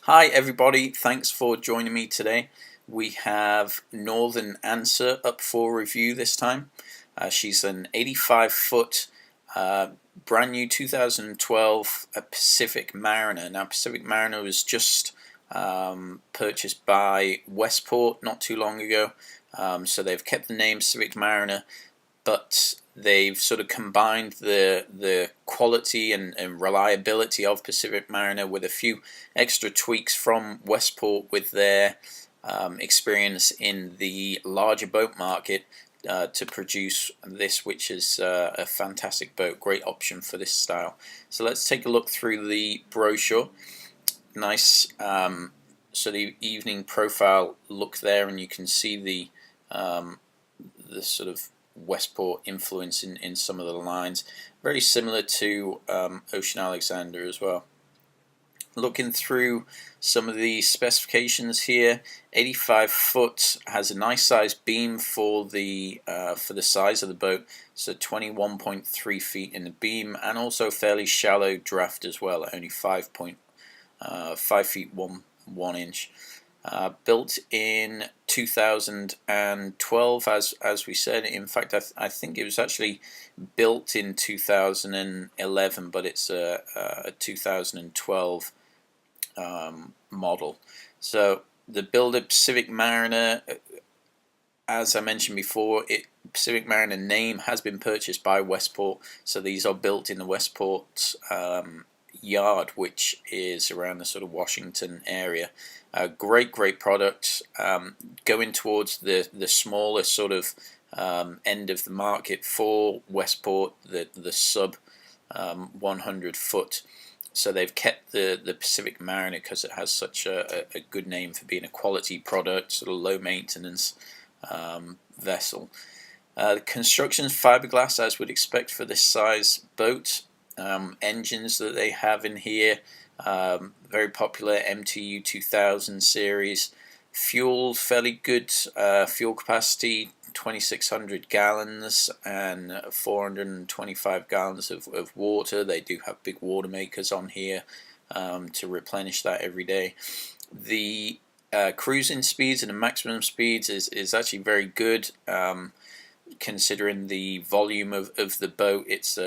Hi everybody, thanks for joining me today. We have Northern Answer up for review this time. She's an 85-foot brand new 2012 Pacific Mariner. Now Pacific Mariner was just purchased by Westport not too long ago, so they've kept the name Pacific Mariner, but they've sort of combined the quality and reliability of Pacific Mariner with a few extra tweaks from Westport with their experience in the larger boat market to produce this, which is a fantastic boat, great option for this style. So let's take a look through the brochure. Nice sort of evening profile look there, and you can see the sort of Westport influence in some of the lines, very similar to Ocean Alexander as well. Looking through some of the specifications here, 85 foot, has a nice size beam for the size of the boat, so 21.3 feet in the beam, and also fairly shallow draft as well, at only 5 feet 1 inch. Built in 2012, as we said. In fact, I think it was actually built in 2011, but it's a 2012 model. So the builder, Pacific Mariner, as I mentioned before, Pacific Mariner name has been purchased by Westport, so these are built in the Westport yard, which is around the sort of Washington area. Great product, going towards the smaller sort of end of the market for Westport, the sub 100 foot. So they've kept the Pacific Mariner because it has such a good name for being a quality product, sort of low maintenance vessel. The construction's fiberglass, as we'd expect for this size boat. Engines that they have in here, very popular MTU 2000 series. Fuel, fairly good fuel capacity, 2,600 gallons and 425 gallons of water. They do have big water makers on here to replenish that every day. The cruising speeds and the maximum speeds is actually very good, considering the volume of the boat. It's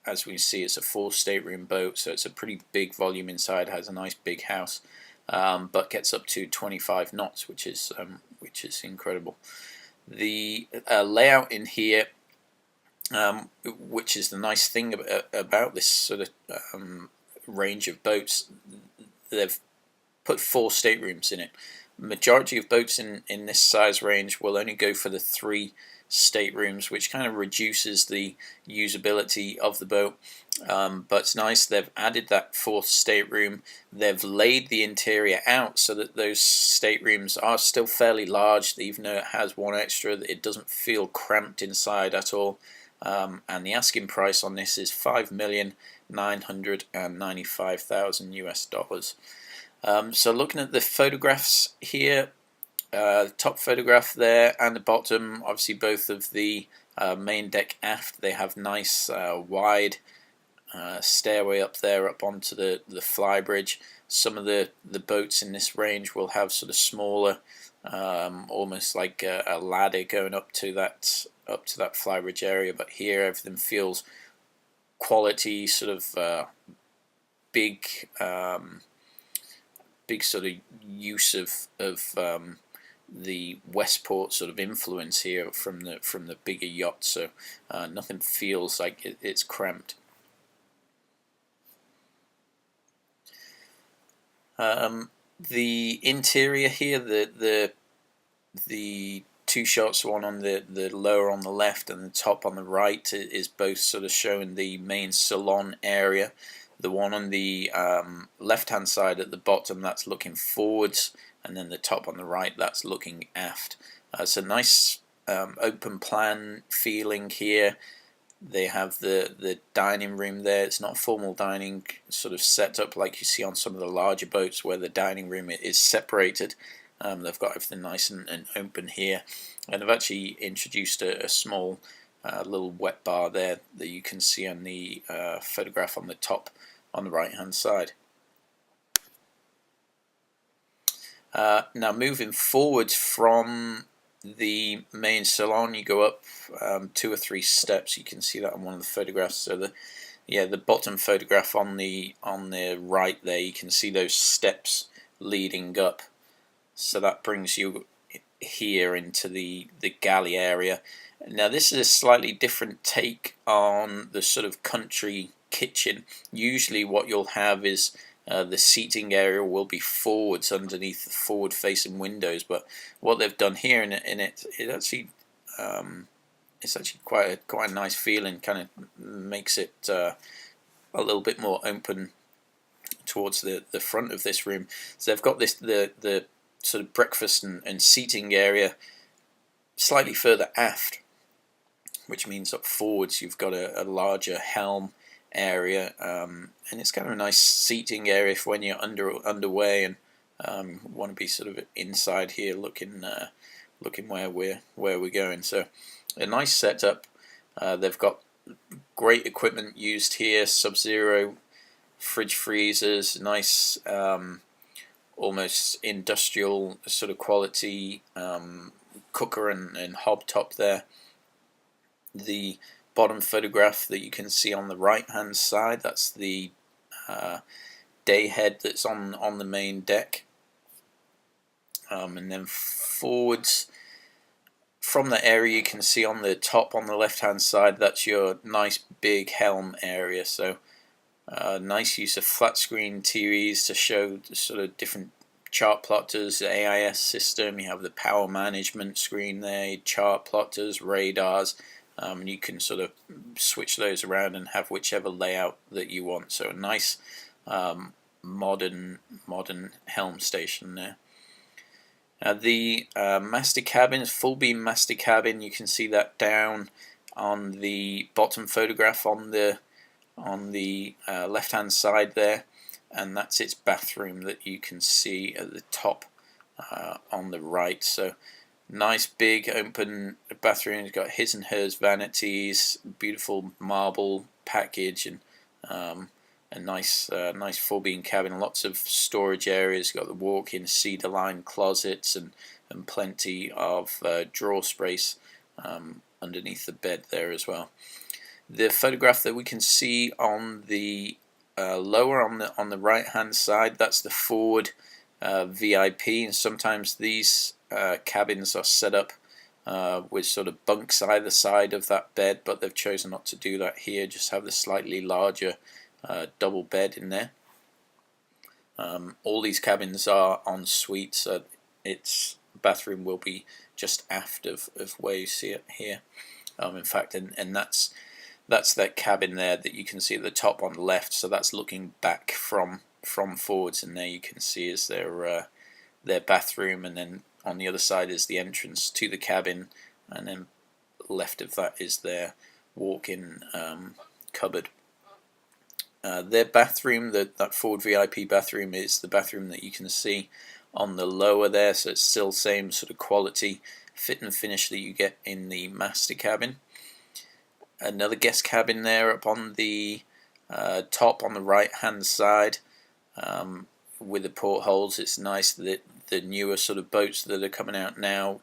as we see, it's a 4 stateroom boat, so it's a pretty big volume inside, has a nice big house, but gets up to 25 knots, which is incredible. The layout in here, which is the nice thing about this sort of range of boats, they've put 4 staterooms in it. Majority of boats in this size range will only go for the 3 staterooms, which kind of reduces the usability of the boat, but it's nice they've added that 4th stateroom. They've laid the interior out so that those staterooms are still fairly large, even though it has 1 extra. It doesn't feel cramped inside at all, and the asking price on this is $5,995,000 US. So looking at the photographs here, top photograph there and the bottom, obviously both of the main deck aft, they have nice wide stairway up there up onto the Flybridge. Some of the boats in this range will have sort of smaller, almost like a ladder going up to that Flybridge area, but here everything feels quality, sort of big sort of use of the Westport sort of influence here from the bigger yacht, so nothing feels like it's cramped. The interior here, the 2 shots, one on the lower on the left and the top on the right, is both sort of showing the main salon area. The one on the left hand side at the bottom, that's looking forwards, and then the top on the right, that's looking aft. It's a nice open plan feeling here. They have the dining room there. It's not formal dining sort of setup like you see on some of the larger boats where the dining room is separated. They've got everything nice and open here, and they've actually introduced a small little wet bar there that you can see on the photograph on the top on the right hand side. Now moving forward from the main salon, you go up 2 or 3 steps. You can see that on one of the photographs. So the bottom photograph on the right there, you can see those steps leading up. So that brings you here into the galley area. Now this is a slightly different take on the sort of country kitchen. Usually what you'll have is the seating area will be forwards underneath the forward facing windows, but what they've done here it actually it's actually quite a nice feeling. Kind of makes it a little bit more open towards the front of this room. So they've got the sort of breakfast and seating area slightly further aft, which means up forwards you've got a larger helm area, and it's kind of a nice seating area for when you're underway and want to be sort of inside here looking where we're going. So a nice setup. They've got great equipment used here, sub-zero fridge freezers, nice almost industrial sort of quality cooker and hob top there. The bottom photograph that you can see on the right hand side, that's the day head that's on the main deck. And then forwards from the area you can see on the top on the left hand side, that's your nice big helm area. So nice use of flat screen TVs to show the sort of different chart plotters, the AIS system. You have the power management screen there, chart plotters, radars. And you can sort of switch those around and have whichever layout that you want. So a nice modern helm station there. The master cabin is full beam master cabin. You can see that down on the bottom photograph on the left hand side there, and that's its bathroom that you can see at the top on the right. So nice big open bathroom. It's got his and hers vanities, beautiful marble package, and a nice full beam cabin. Lots of storage areas. Got the walk-in cedar lined closets and plenty of drawer space underneath the bed there as well. The photograph that we can see on the lower on the right hand side, that's the forward VIP, and sometimes these cabins are set up with sort of bunks either side of that bed, but they've chosen not to do that here, just have the slightly larger double bed in there. All these cabins are en suite, so its bathroom will be just aft of where you see it here. In fact, and that's that cabin there that you can see at the top on the left, so that's looking back from forwards, and there you can see is their bathroom, and then on the other side is the entrance to the cabin, and then left of that is their walk-in cupboard. Their bathroom, that forward VIP bathroom, is the bathroom that you can see on the lower there, so it's still same sort of quality fit and finish that you get in the master cabin. Another guest cabin there up on the top on the right hand side with the portholes. It's nice that the newer sort of boats that are coming out now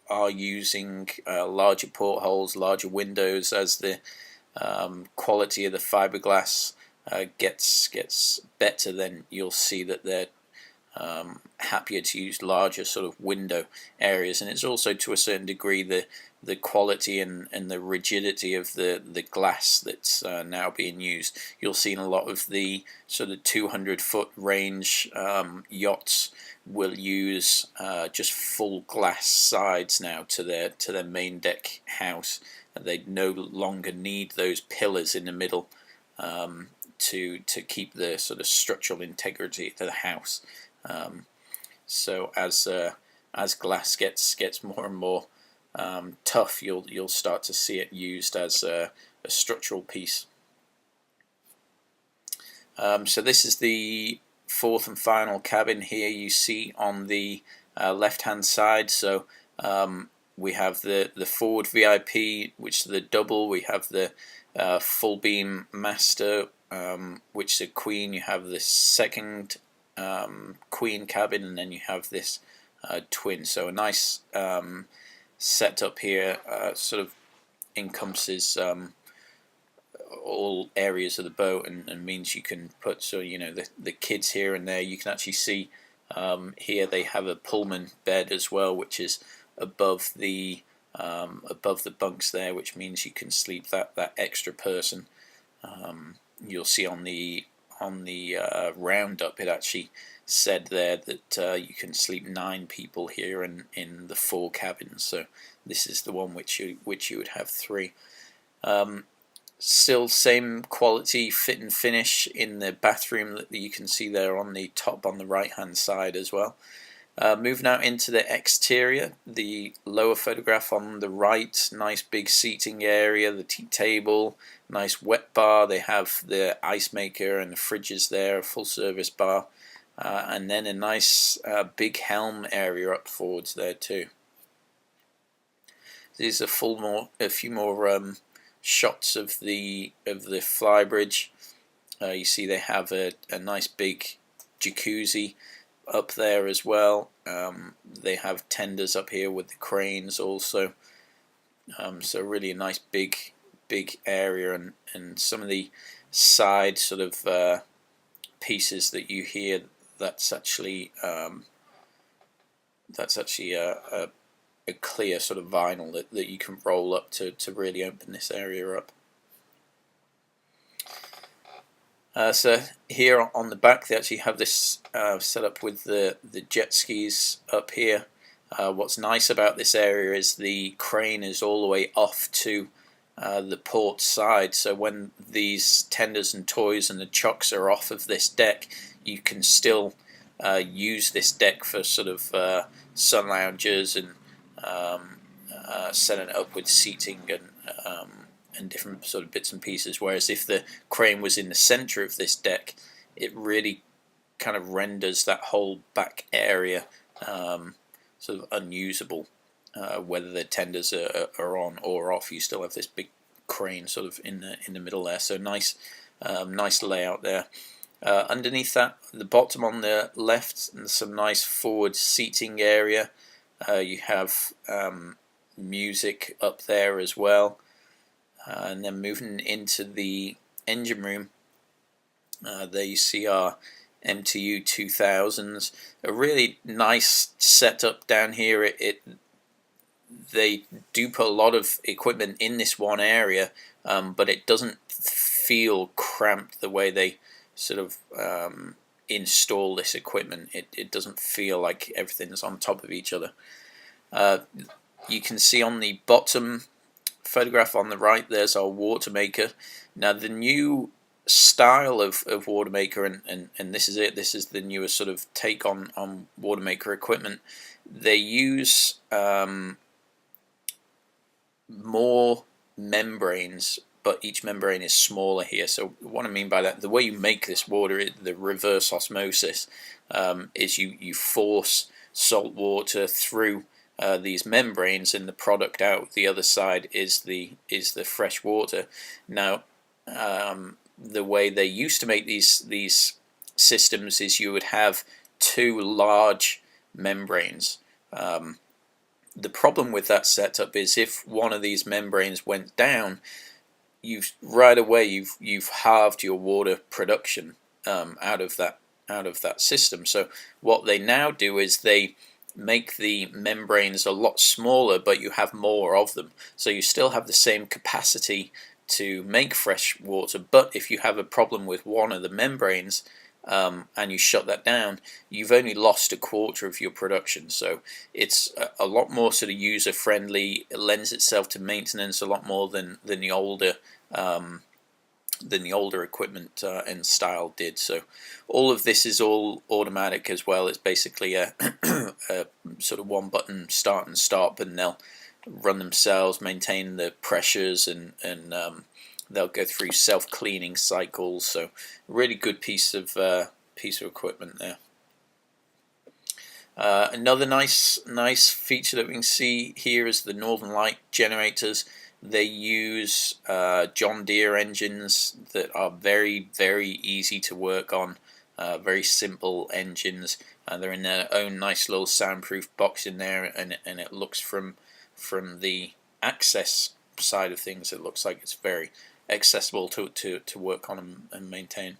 are using larger portholes, larger windows, as the quality of the fiberglass gets better. Then you'll see that they're happier to use larger sort of window areas, and it's also to a certain degree the quality and the rigidity of the glass that's now being used. You'll see in a lot of the sort of 200-foot range yachts will use just full glass sides now to their main deck house. They no longer need those pillars in the middle to keep the sort of structural integrity to the house. So as glass gets more and more tough, you'll start to see it used as a structural piece. So this is the fourth and final cabin here you see on the left hand side. So we have the forward VIP, which is the double. We have the full beam master, which is a queen. You have the second queen cabin, and then you have this twin. So a nice setup here, sort of encompasses all areas of the boat, and means you can put, so you know, the kids here and there. You can actually see here they have a Pullman bed as well, which is above the bunks there, which means you can sleep that extra person. You'll see on the roundup, it actually said there that you can sleep 9 people here in the 4 cabins. So this is the one which you would have 3. Still same quality fit and finish in the bathroom that you can see there on the top on the right hand side as well. Moving out into the exterior, the lower photograph on the right, nice big seating area, the tea table, nice wet bar. They have the ice maker and the fridges there, a full service bar, and then a nice big helm area up forwards there too. These are a few more shots of the Flybridge. You see they have a nice big jacuzzi up there as well. They have tenders up here with the cranes also. So really a nice big area, and some of the side sort of pieces that you hear, that's actually a clear sort of vinyl that you can roll up to really open this area up. So here on the back they actually have this set up with the jet skis up here. What's nice about this area is the crane is all the way off to the port side, so when these tenders and toys and the chocks are off of this deck, you can still use this deck for sort of sun loungers and setting it up with seating and different sort of bits and pieces. Whereas if the crane was in the center of this deck, it really kind of renders that whole back area sort of unusable. Whether the tenders are on or off, you still have this big crane sort of in the middle there. So nice layout there. Underneath that, the bottom on the left, and some nice forward seating area. You have music up there as well, and then moving into the engine room, there you see our MTU 2000s. A really nice setup down here. They do put a lot of equipment in this one area, but it doesn't feel cramped the way they sort of install this equipment. It doesn't feel like everything's on top of each other. You can see on the bottom photograph on the right, there's our water maker. Now the new style of water maker, and this is it, this is the newest sort of take on water maker equipment. They use more membranes, but each membrane is smaller here. So what I mean by that, the way you make this water, the reverse osmosis, is you force salt water through these membranes, and the product out the other side is the fresh water. Now the way they used to make these systems is you would have 2 large membranes. The problem with that setup is if one of these membranes went down, right away you've halved your water production out of that system. So what they now do is they make the membranes a lot smaller, but you have more of them. So you still have the same capacity to make fresh water, but if you have a problem with one of the membranes and you shut that down, you've only lost 1/4 of your production. So it's a lot more sort of user friendly. It lends itself to maintenance a lot more than the older equipment and style did. So all of this is all automatic as well. It's basically a sort of 1-button start and stop, and they'll run themselves, maintain the pressures, and they'll go through self-cleaning cycles. So really good piece of equipment there. Another nice feature that we can see here is the Northern Light generators. They use John Deere engines that are very easy to work on. very simple engines. They're in their own nice little soundproof box in there, and it looks from the access side of things, it looks like it's very accessible to work on and maintain.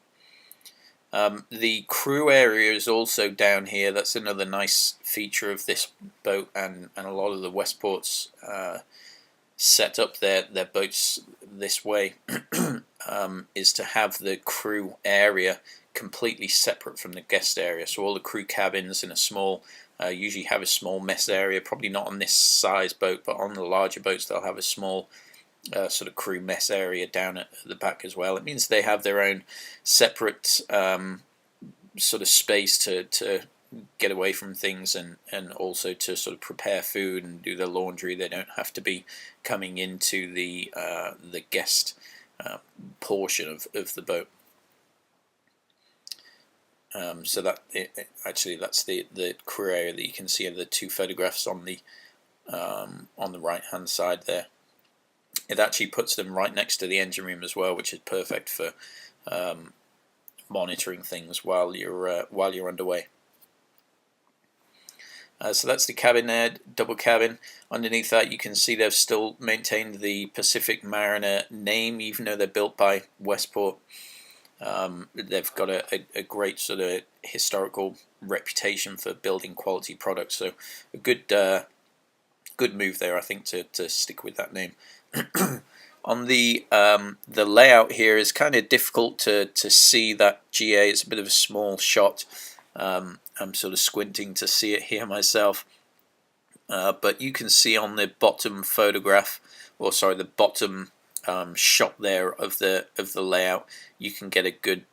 The crew area is also down here. That's another nice feature of this boat, and a lot of the Westports set up their boats this way, is to have the crew area completely separate from the guest area. So all the crew cabins in a small, usually have a small mess area, probably not on this size boat, but on the larger boats they'll have a small sort of crew mess area down at the back as well. It means they have their own separate sort of space to get away from things, and also to sort of prepare food and do their laundry. They don't have to be coming into the guest portion of the boat. So that actually that's the crew area that you can see in the two photographs on the right hand side there. It actually puts them right next to the engine room as well, which is perfect for monitoring things while you're underway. So that's the cabin there, double cabin. Underneath that you can see they've still maintained the Pacific Mariner name, even though they're built by Westport. They've got a great sort of historical reputation for building quality products, so a good move there, I think, to stick with that name. On the layout here is kind of difficult to see that GA. It's a bit of a small shot. I'm sort of squinting to see it here myself, but you can see on the bottom photograph, or sorry, the bottom shot there of the layout, you can get a good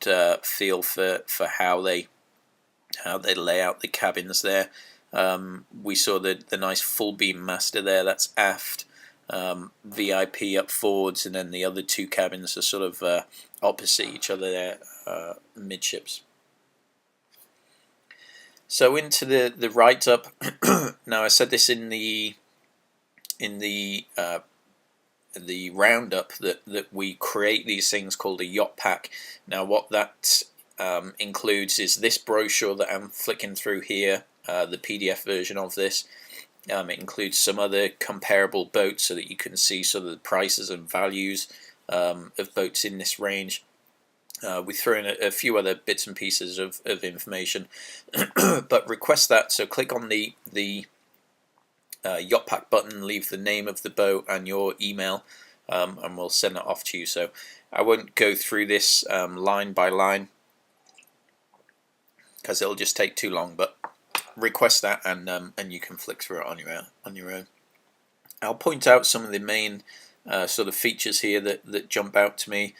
feel for how they lay out the cabins there. We saw the nice full beam master there, that's aft. VIP up forwards, and then the other two cabins are sort of opposite each other there, midships. So into the write up. Now I said this in the roundup that we create these things called a yacht pack. Now what that includes is this brochure that I'm flicking through here, the PDF version of this. It includes some other comparable boats so that you can see sort of the prices and values of boats in this range. We throw in a few other bits and pieces of information, but request that. So click on the Yacht Pack button, leave the name of the boat and your email, and we'll send it off to you. So I won't go through this line by line because it'll just take too long, but request that, and you can flick through it on your own. I'll point out some of the main sort of features here that jump out to me.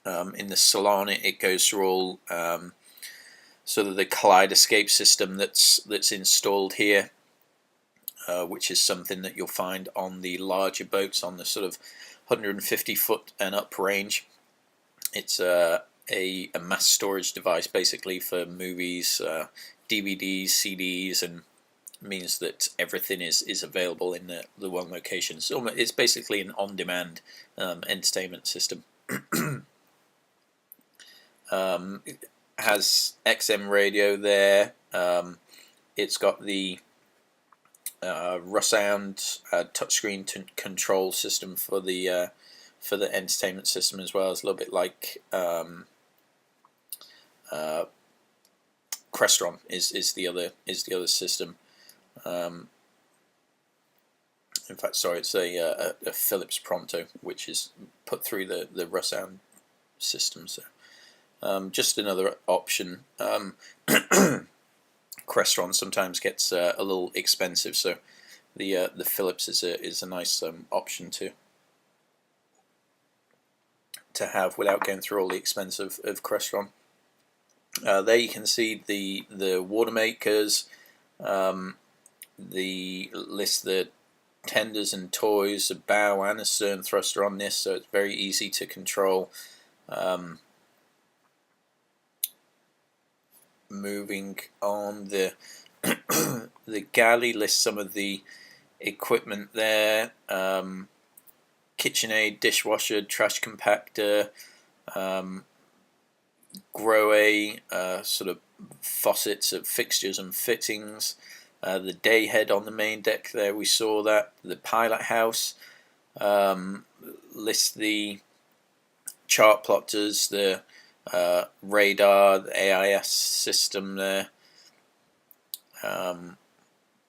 In the salon, it goes through all sort of the Collide escape system that's installed here, which is something that you'll find on the larger boats on the sort of 150 foot and up range. It's a mass storage device basically for movies, DVDs, CDs, and means that everything is available in the one location. So it's basically an on-demand entertainment system. It has XM radio there. It's got the Russound touchscreen control system for the entertainment system as well. It's a little bit like Crestron is the other system. In fact, sorry, it's a Philips Pronto, which is put through the Russound system. So just another option. Crestron sometimes gets a little expensive, so the Philips is a nice option to have without going through all the expense of Crestron. There you can see the water makers, the list the tenders and toys, a bow and a stern thruster on this, so it's very easy to control. Moving on, the Galley lists some of the equipment there. KitchenAid, dishwasher, trash compactor, Groe sort of faucets of fixtures and fittings. The day head on the main deck there, we saw that. The pilot house lists the chart plotters, the radar, the AIS system there.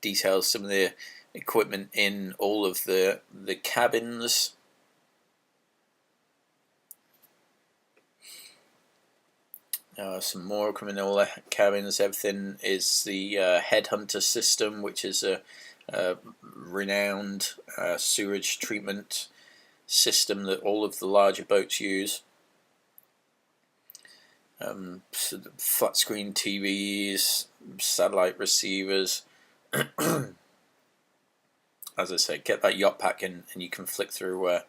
Details some of the equipment in all of the cabins. Some more equipment in all the cabins. Everything is the headhunter system, which is a renowned sewage treatment system that all of the larger boats use. So flat screen TVs, satellite receivers. As I say, get that yacht pack and you can flick through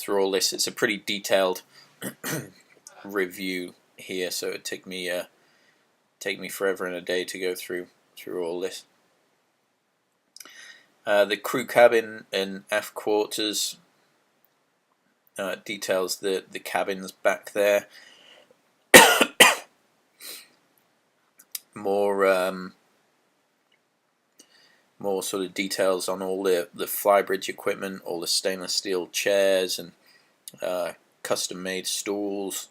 all this. It's a pretty detailed review here, so it'd take me forever and a day to go through all this. The crew cabin and aft quarters details the cabins back there. More sort of details on all the Flybridge equipment, all the stainless steel chairs and custom made stools.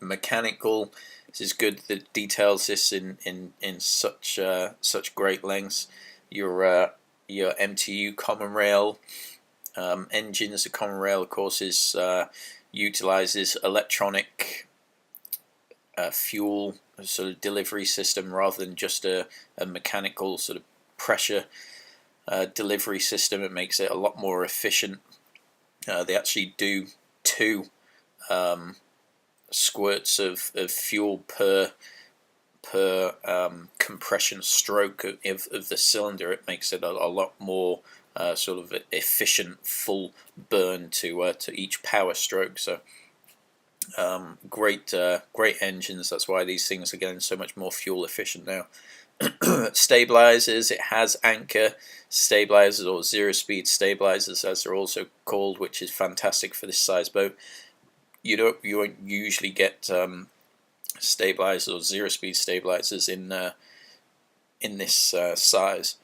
Mechanical, this is good that details this in such great lengths. Your MTU common rail engines. The common rail, of course, utilizes electronic fuel sort of delivery system rather than just a mechanical sort of pressure delivery system. It makes it a lot more efficient. They actually do 2 squirts of fuel per compression stroke of the cylinder. It makes it a lot more sort of efficient full burn to each power stroke. So great engines. That's why these things are getting so much more fuel efficient now. Stabilizers, it has anchor stabilizers, or 0-speed stabilizers as they're also called, which is fantastic for this size boat. You won't usually get stabilizers or 0-speed stabilizers in this size.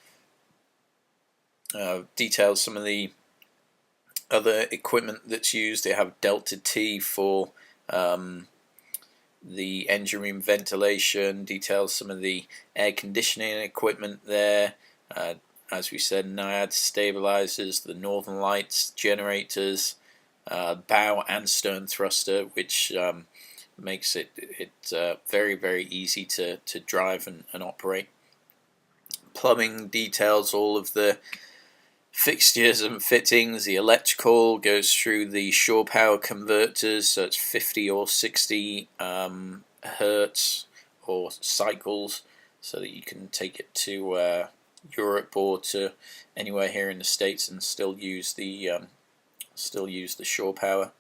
Details some of the other equipment that's used. They have Delta T for the engine room ventilation. Details some of the air conditioning equipment there. As we said, NIAD stabilizers, the Northern Lights generators, bow and stern thruster, which makes it very easy to drive and operate. Plumbing details all of the fixtures and fittings. The electrical goes through the shore power converters, so it's 50 or 60 hertz or cycles, so that you can take it to Europe or to anywhere here in the States and still use the shore power.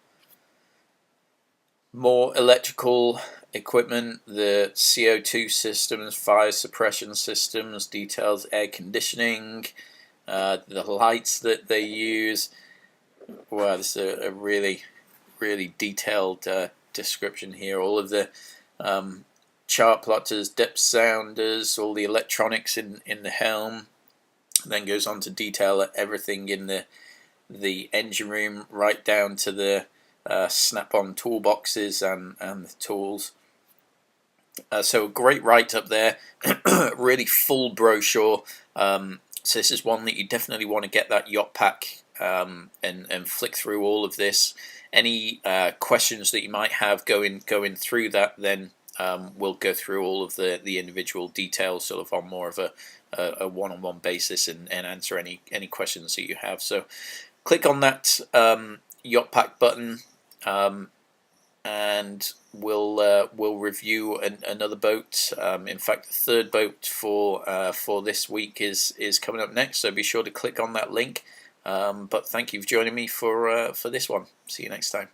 More electrical equipment, the CO2 systems, fire suppression systems, details air conditioning, the lights that they use. Wow, this is a really detailed description here. All of the chart plotters, depth sounders, all the electronics in the helm. Then goes on to detail everything in the engine room, right down to the snap-on toolboxes and the tools. So a great write-up there. Really full brochure. So this is one that you definitely want to get that yacht pack and flick through all of this. Any questions that you might have going through that, then we'll go through all of the individual details sort of on more of a one-on-one basis and answer any questions that you have. So click on that yacht pack button, and we'll review another boat. In fact, the third boat for this week is coming up next. So be sure to click on that link. But thank you for joining me for this one. See you next time.